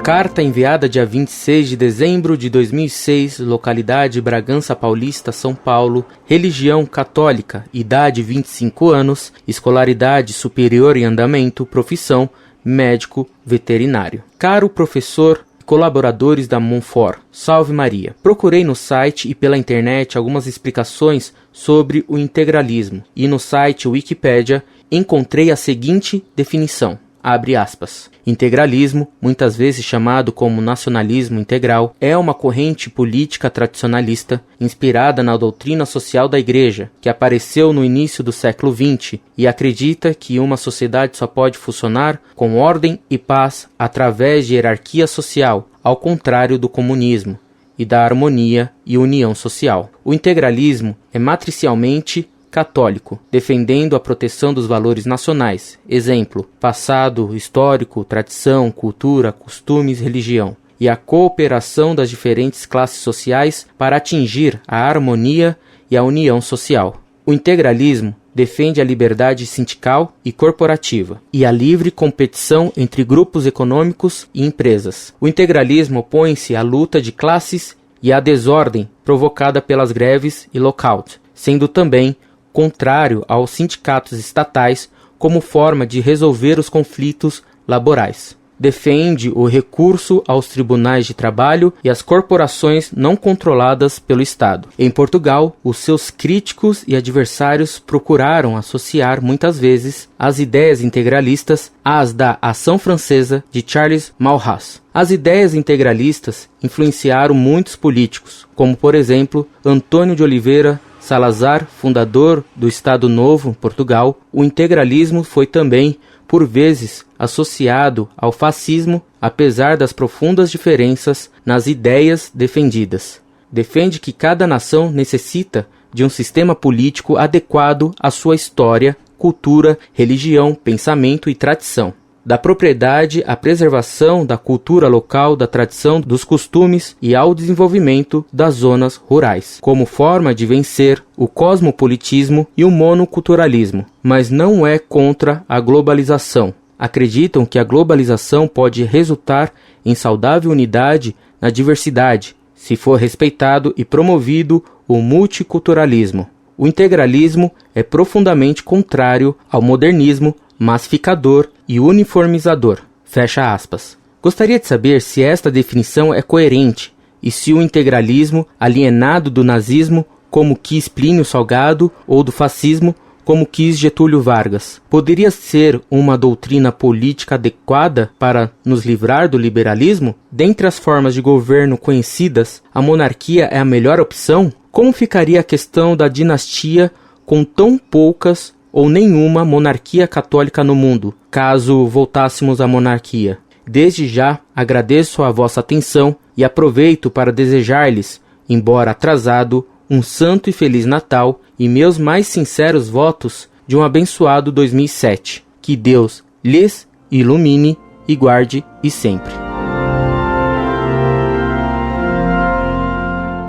Carta enviada dia 26 de dezembro de 2006, localidade Bragança Paulista, São Paulo, religião católica, idade 25 anos, escolaridade superior em andamento, profissão, médico veterinário. Caro professor, colaboradores da Monfort, salve Maria. Procurei no site e pela internet algumas explicações sobre o integralismo e no site Wikipédia encontrei a seguinte definição. Abre aspas. Integralismo, muitas vezes chamado como nacionalismo integral, é uma corrente política tradicionalista inspirada na doutrina social da Igreja, que apareceu no início do século XX e acredita que uma sociedade só pode funcionar com ordem e paz através de hierarquia social, ao contrário do comunismo, e da harmonia e união social. O integralismo é matricialmente católico, defendendo a proteção dos valores nacionais, exemplo, passado, histórico, tradição, cultura, costumes, religião, e a cooperação das diferentes classes sociais para atingir a harmonia e a união social. O integralismo defende a liberdade sindical e corporativa e a livre competição entre grupos econômicos e empresas. O integralismo opõe-se à luta de classes e à desordem provocada pelas greves e lockout, sendo também contrário aos sindicatos estatais como forma de resolver os conflitos laborais. Defende o recurso aos tribunais de trabalho e às corporações não controladas pelo Estado. Em Portugal, os seus críticos e adversários procuraram associar muitas vezes as ideias integralistas às da Ação Francesa de Charles Maurras. As ideias integralistas influenciaram muitos políticos, como por exemplo Antônio de Oliveira Salazar, fundador do Estado Novo, Portugal. O integralismo foi também, por vezes, associado ao fascismo, apesar das profundas diferenças nas ideias defendidas. Defende que cada nação necessita de um sistema político adequado à sua história, cultura, religião, pensamento e tradição. Da propriedade à preservação da cultura local, da tradição, dos costumes e ao desenvolvimento das zonas rurais, como forma de vencer o cosmopolitismo e o monoculturalismo, mas não é contra a globalização. Acreditam que a globalização pode resultar em saudável unidade na diversidade, se for respeitado e promovido o multiculturalismo. O integralismo é profundamente contrário ao modernismo, massificador e uniformizador. Fecha aspas. Gostaria de saber se esta definição é coerente e se o integralismo, alienado do nazismo, como quis Plínio Salgado, ou do fascismo, como quis Getúlio Vargas, poderia ser uma doutrina política adequada para nos livrar do liberalismo? Dentre as formas de governo conhecidas, a monarquia é a melhor opção? Como ficaria a questão da dinastia com tão poucas ou nenhuma monarquia católica no mundo, caso voltássemos à monarquia? Desde já agradeço a vossa atenção e aproveito para desejar-lhes, embora atrasado, um santo e feliz Natal e meus mais sinceros votos de um abençoado 2007. Que Deus lhes ilumine e guarde e sempre.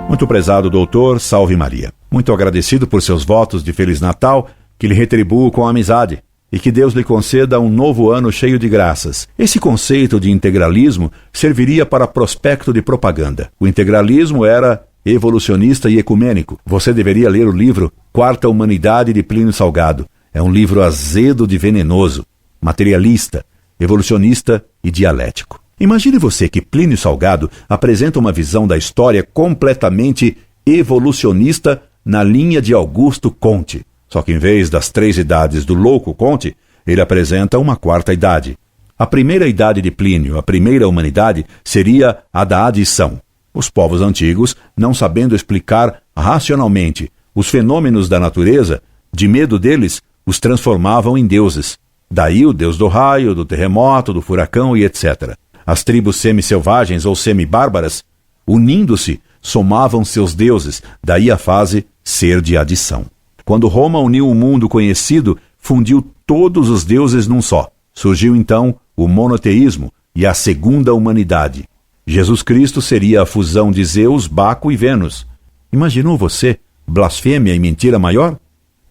Muito prezado doutor, salve Maria. Muito agradecido por seus votos de Feliz Natal, que lhe retribuo com amizade, e que Deus lhe conceda um novo ano cheio de graças. Esse conceito de integralismo serviria para prospecto de propaganda. O integralismo era evolucionista e ecumênico. Você deveria ler o livro Quarta Humanidade de Plínio Salgado. É um livro azedo de venenoso, materialista, evolucionista e dialético. Imagine você que Plínio Salgado apresenta uma visão da história completamente evolucionista na linha de Augusto Comte. Só que em vez das 3 idades do louco Comte, ele apresenta uma 4ª idade. A primeira idade de Plínio, a primeira humanidade, seria a da adição. Os povos antigos, não sabendo explicar racionalmente os fenômenos da natureza, de medo deles, os transformavam em deuses. Daí o deus do raio, do terremoto, do furacão e etc. As tribos semi-selvagens ou semi-bárbaras, unindo-se, somavam seus deuses, daí a fase ser de adição. Quando Roma uniu o mundo conhecido, fundiu todos os deuses num só. Surgiu então o monoteísmo e a segunda humanidade. Jesus Cristo seria a fusão de Zeus, Baco e Vênus. Imaginou você blasfêmia e mentira maior?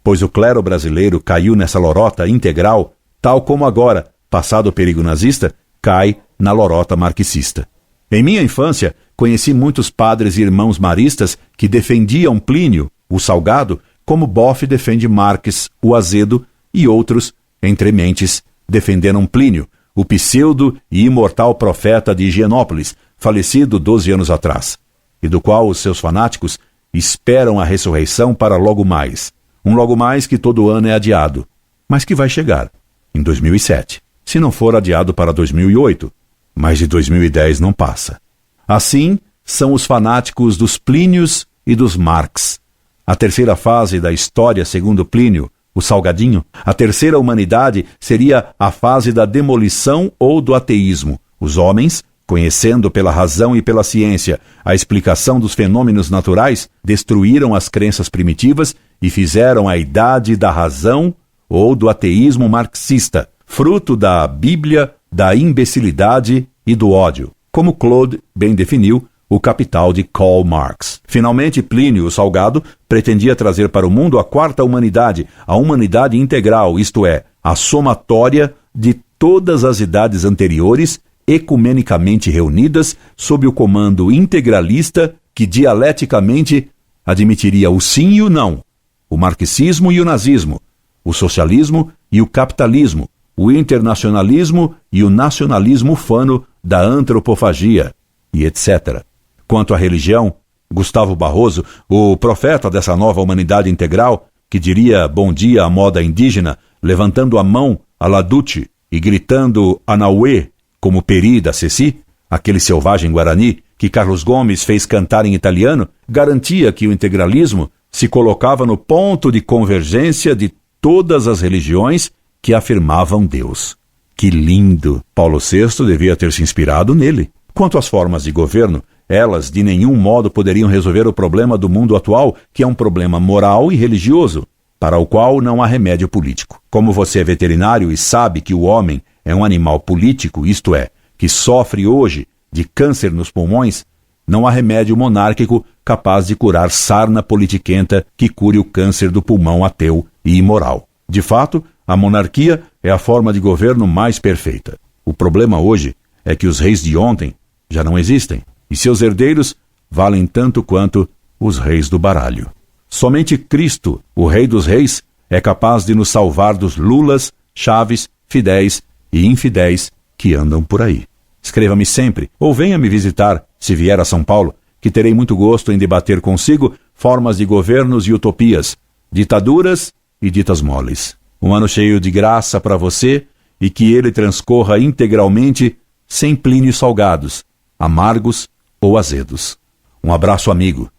Pois o clero brasileiro caiu nessa lorota integral, tal como agora, passado o perigo nazista, cai na lorota marxista. Em minha infância, conheci muitos padres e irmãos maristas que defendiam Plínio, o Salgado, como Boff defende Marx, o Azedo, e outros, entre mentes, defenderam Plínio, o pseudo e imortal profeta de Higienópolis, falecido 12 anos atrás, e do qual os seus fanáticos esperam a ressurreição para logo mais. Um logo mais que todo ano é adiado, mas que vai chegar, em 2007. Se não for adiado para 2008, mas de 2010 não passa. Assim, são os fanáticos dos Plínios e dos Marx. A terceira fase da história, segundo Plínio, o Salgadinho, a terceira humanidade seria a fase da demolição ou do ateísmo. Os homens, conhecendo pela razão e pela ciência a explicação dos fenômenos naturais, destruíram as crenças primitivas e fizeram a idade da razão ou do ateísmo marxista, fruto da Bíblia, da imbecilidade e do ódio, como Claude bem definiu o Capital de Karl Marx. Finalmente, Plínio, o Salgado, pretendia trazer para o mundo a quarta humanidade, a humanidade integral, isto é, a somatória de todas as idades anteriores, ecumenicamente reunidas sob o comando integralista que dialeticamente admitiria o sim e o não, o marxismo e o nazismo, o socialismo e o capitalismo, o internacionalismo e o nacionalismo ufano da antropofagia, e etc. Quanto à religião, Gustavo Barroso, o profeta dessa nova humanidade integral, que diria bom dia à moda indígena, levantando a mão a Laducci e gritando Anauê, como Peri da Ceci, aquele selvagem guarani que Carlos Gomes fez cantar em italiano, garantia que o integralismo se colocava no ponto de convergência de todas as religiões que afirmavam Deus. Que lindo! Paulo VI devia ter se inspirado nele. Quanto às formas de governo, elas de nenhum modo poderiam resolver o problema do mundo atual, que é um problema moral e religioso, para o qual não há remédio político. Como você é veterinário e sabe que o homem é um animal político, isto é, que sofre hoje de câncer nos pulmões, não há remédio monárquico capaz de curar sarna politiquenta que cure o câncer do pulmão ateu e imoral. De fato, a monarquia é a forma de governo mais perfeita. O problema hoje é que os reis de ontem já não existem, e seus herdeiros valem tanto quanto os reis do baralho. Somente Cristo, o Rei dos Reis, é capaz de nos salvar dos Lulas, Chaves, fiéis e infidéis que andam por aí. Escreva-me sempre, ou venha me visitar, se vier a São Paulo, que terei muito gosto em debater consigo formas de governos e utopias, ditaduras e ditas moles. Um ano cheio de graça para você e que ele transcorra integralmente sem Plínios salgados, amargos ou azedos. Um abraço amigo.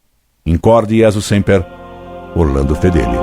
Incorde Jesus Semper, Orlando Fedeli.